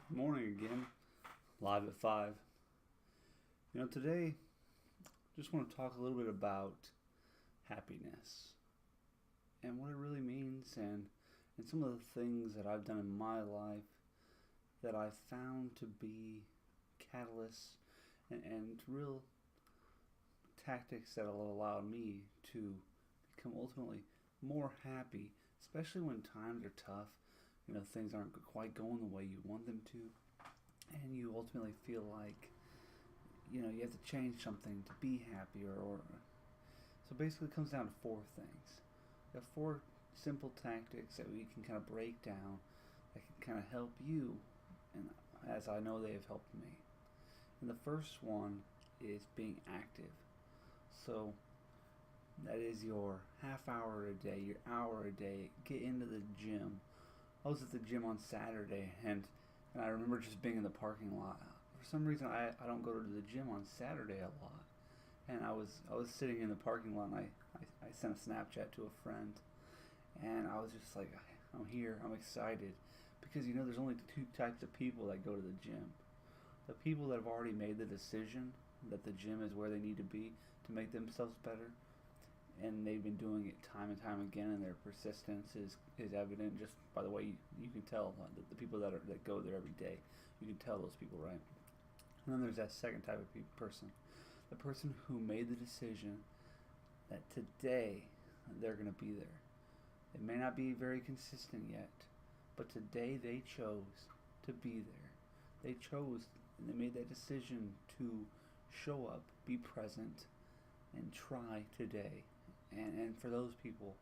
Morning again, live at 5. Today, just want to talk a little bit about happiness and what it really means and some of the things that I've done in my life that I've found to be catalysts and real tactics that will allow me to become ultimately more happy, especially when times are tough. Things aren't quite going the way you want them to, and you ultimately feel like you have to change something to be happy or so basically it comes down to four things. There are four simple tactics that we can kind of break down that can kind of help you, and as I know they have helped me. And the first one is being active. So that is your half hour a day, your hour a day. Get into the gym. I was at the gym on Saturday, and I remember just being in the parking lot. For some reason, I don't go to the gym on Saturday a lot. And I was sitting in the parking lot, and I sent a Snapchat to a friend, and I was just like, I'm here, I'm excited, because there's only two types of people that go to the gym. The people that have already made the decision that the gym is where they need to be to make themselves better, and they've been doing it time and time again, and their persistence is evident just by the way you can tell the people that go there every day. You can tell those people, right? And then there's that second type of person, the person who made the decision that today they're going to be there. It may not be very consistent yet, but today they chose to be there. They chose and they made that decision to show up, be present, and try today. And for those people,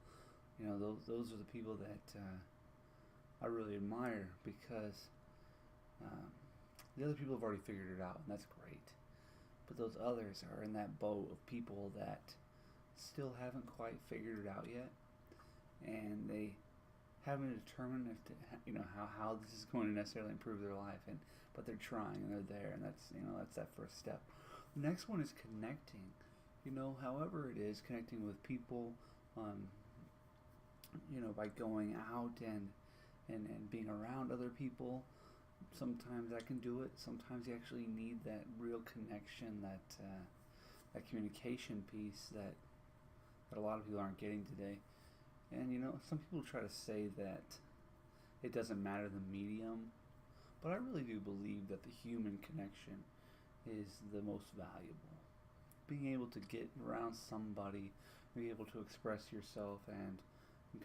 those are the people that I really admire because um, the other people have already figured it out, and that's great. But those others are in that boat of people that still haven't quite figured it out yet, and they haven't determined if how this is going to necessarily improve their life, but they're trying and they're there, and that's that first step. The next one is connecting. However it is, connecting with people, by going out and being around other people. Sometimes I can do it. Sometimes you actually need that real connection, that communication piece that a lot of people aren't getting today. And some people try to say that it doesn't matter the medium, but I really do believe that the human connection is the most valuable. Being able to get around somebody, be able to express yourself and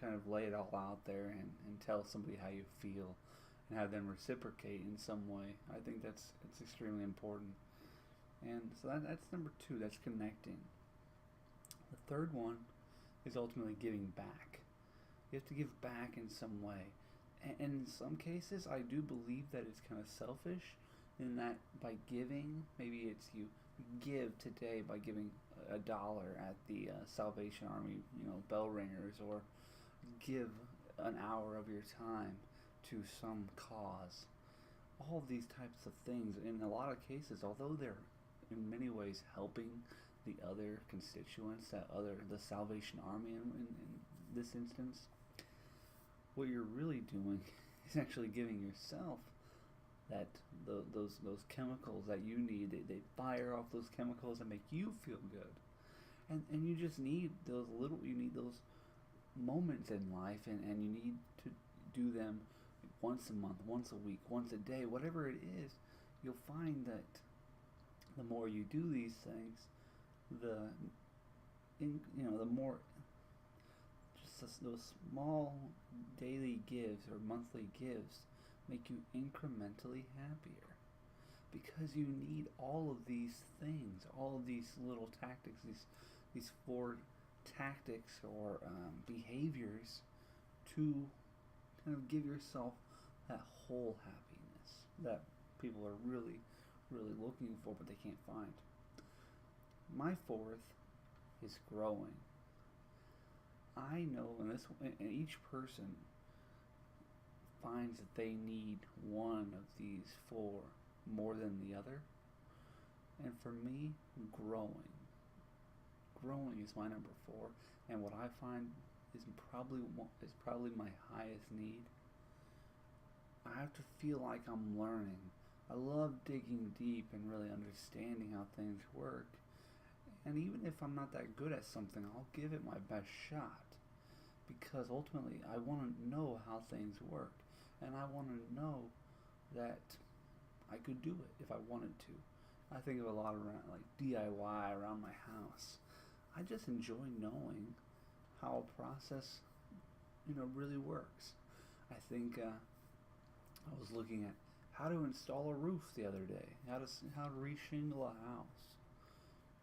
kind of lay it all out there and tell somebody how you feel and have them reciprocate in some way. I think that's extremely important. And so that's number two, that's connecting. The third one is ultimately giving back. You have to give back in some way. And in some cases, I do believe that it's kind of selfish in that by giving, maybe it's you give today by giving $1 at the Salvation Army, bell ringers, or give an hour of your time to some cause. All of these types of things, in a lot of cases, although they're in many ways helping the other constituents, the Salvation Army in this instance, what you're really doing is actually giving yourself that those chemicals that you need. They fire off those chemicals that make you feel good, and you just need you need those moments in life, and you need to do them once a month, once a week, once a day, whatever it is. You'll find that the more you do these things, the more just those small daily gives or monthly gives make you incrementally happier, because you need all of these things, all of these little tactics, these four tactics or behaviors to kind of give yourself that whole happiness that people are really, really looking for, but they can't find. My fourth is growing. I know, and each person finds that they need one of these four more than the other. And for me, growing. Growing is my number four, and what I find is probably my highest need. I have to feel like I'm learning. I love digging deep and really understanding how things work. And even if I'm not that good at something, I'll give it my best shot. Because ultimately, I want to know how things work. And I want to know that I could do it if I wanted to. I think of a lot around like DIY around my house. I just enjoy knowing how a process, really works. I think I was looking at how to install a roof the other day, how to reshingle a house.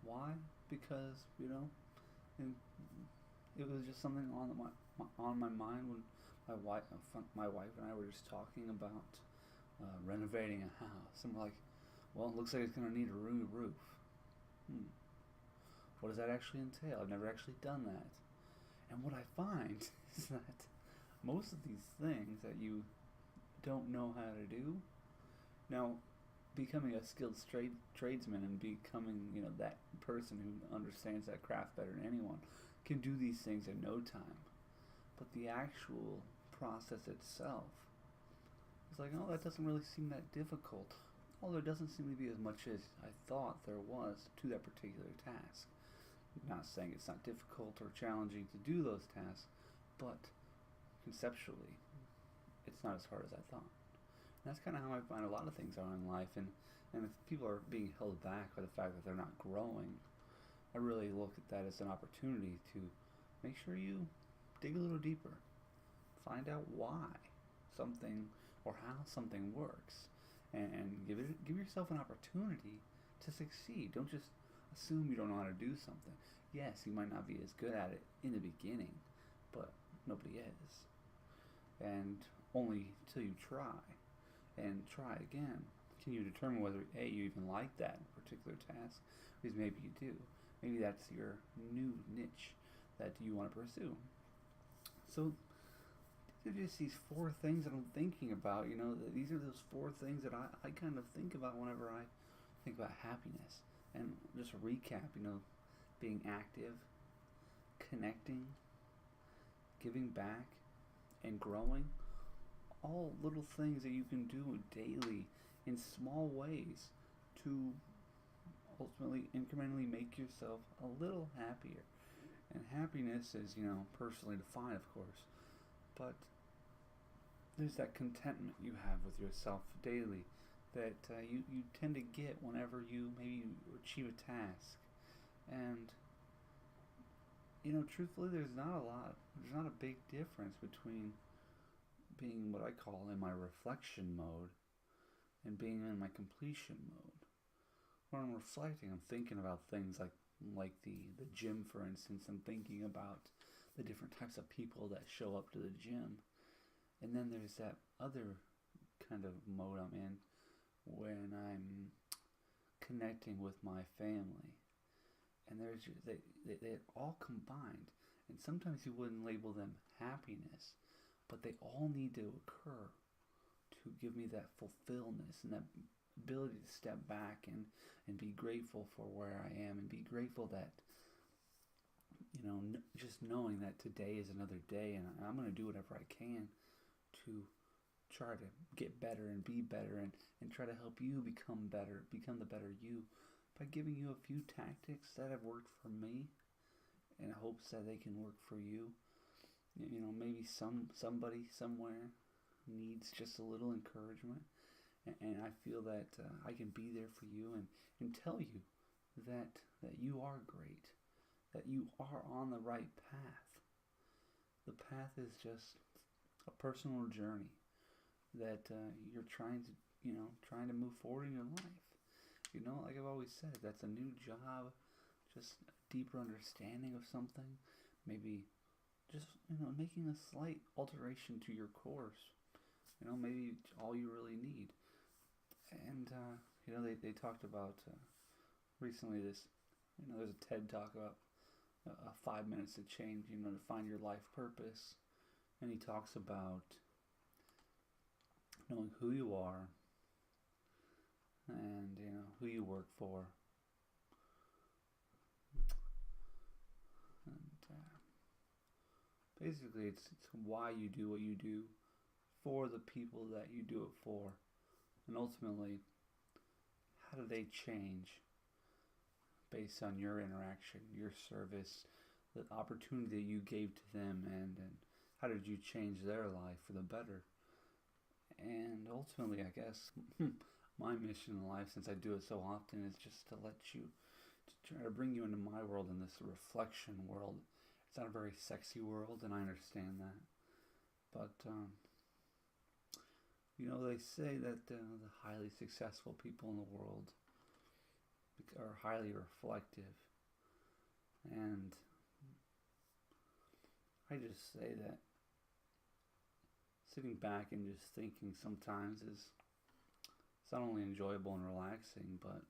Why? Because and it was just something on my mind when my wife and I were just talking about renovating a house, and we're like, well, it looks like it's gonna need a new roof. Hmm. What does that actually entail? I've never actually done that. And what I find is that most of these things that you don't know how to do, now becoming a skilled tradesman and becoming, that person who understands that craft better than anyone can do these things in no time. But the actual process itself, it's like, oh, that doesn't really seem that difficult. Although it doesn't seem to be as much as I thought there was to that particular task. I'm not saying it's not difficult or challenging to do those tasks, but conceptually, it's not as hard as I thought. And that's kind of how I find a lot of things are in life. And if people are being held back by the fact that they're not growing, I really look at that as an opportunity to make sure you dig a little deeper. Find out why something or how something works, and give yourself an opportunity to succeed. Don't just assume you don't know how to do something. Yes, you might not be as good at it in the beginning, but nobody is. And only till you try and try again can you determine whether A, you even like that particular task, because maybe you do. Maybe that's your new niche that you want to pursue. So these are just these four things that I'm thinking about. These are those four things that I kind of think about whenever I think about happiness. And just a recap, being active, connecting, giving back, and growing. All little things that you can do daily in small ways to ultimately incrementally make yourself a little happier. And happiness is, personally defined, of course, but there's that contentment you have with yourself daily that you tend to get whenever you maybe achieve a task. And, truthfully, there's not a big difference between being what I call in my reflection mode and being in my completion mode. When I'm reflecting, I'm thinking about things like the gym, for instance. I'm thinking about the different types of people that show up to the gym. And then there's that other kind of mode I'm in when I'm connecting with my family. And they're all combined. And sometimes you wouldn't label them happiness, but they all need to occur to give me that fulfillment and that ability to step back and be grateful for where I am, and be grateful that, just knowing that today is another day, and I'm going to do whatever I can to try to get better and be better, and try to help you become better, become the better you, by giving you a few tactics that have worked for me in hopes that they can work for you. Maybe somebody somewhere needs just a little encouragement, and I feel that I can be there for you and tell you that you are great, that you are on the right path. The path is just a personal journey that you're trying to move forward in your life. Like I've always said, that's a new job, just a deeper understanding of something, maybe just, making a slight alteration to your course, maybe all you really need. And, they talked about recently this, there's a TED talk about 5 minutes to change, to find your life purpose. And he talks about knowing who you are and, who you work for. And basically, it's why you do what you do for the people that you do it for? And ultimately, how do they change based on your interaction, your service, the opportunity that you gave to them, and how did you change their life for the better? And ultimately, I guess my mission in life, since I do it so often, is just to try to bring you into my world, in this reflection world. It's not a very sexy world, and I understand that. But, they say that the highly successful people in the world are highly reflective. And I just say that sitting back and just thinking sometimes it's not only enjoyable and relaxing, but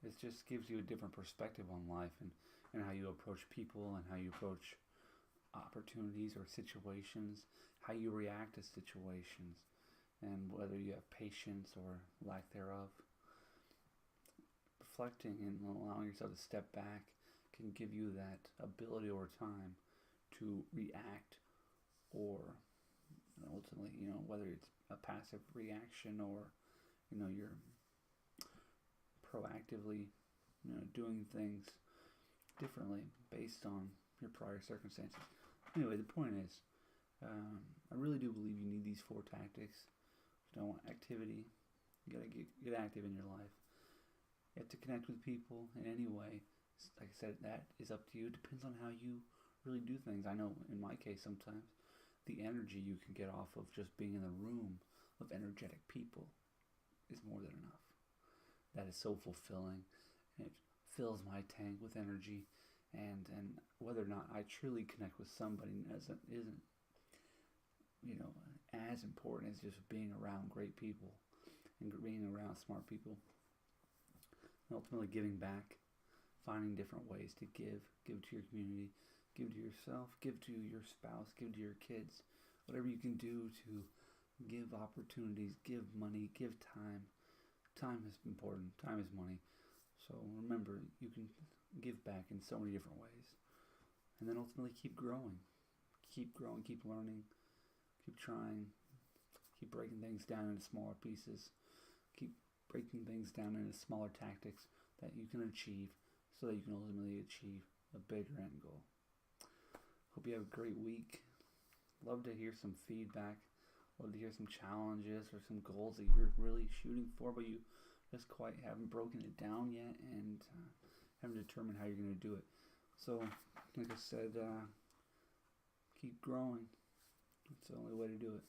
it just gives you a different perspective on life, and how you approach people, and how you approach opportunities or situations, how you react to situations, and whether you have patience or lack thereof. Reflecting and allowing yourself to step back can give you that ability over time to react, or ultimately, whether it's a passive reaction, or you're proactively doing things differently based on your prior circumstances. Anyway, the point is, I really do believe you need these 4 tactics. If you don't want activity, you gotta get active in your life. You have to connect with people in any way. Like I said, that is up to you. It depends on how you really do things. I know in my case, sometimes the energy you can get off of just being in the room of energetic people is more than enough. That is so fulfilling, and it fills my tank with energy. And whether or not I truly connect with somebody isn't as important as just being around great people and being around smart people. And ultimately giving back, finding different ways to give to your community, give to yourself, give to your spouse, give to your kids, whatever you can do to give opportunities, give money, give time. Time is important. Time is money. So remember, you can give back in so many different ways. And then ultimately keep growing. Keep growing, keep learning, keep trying, keep breaking things down into smaller pieces. Keep breaking things down into smaller tactics that you can achieve, so that you can ultimately achieve a bigger end goal. Hope you have a great week. Love to hear some feedback. Love to hear some challenges or some goals that you're really shooting for, but you just quite haven't broken it down yet, and haven't determined how you're going to do it. So, like I said, keep growing. That's the only way to do it.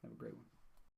Have a great one.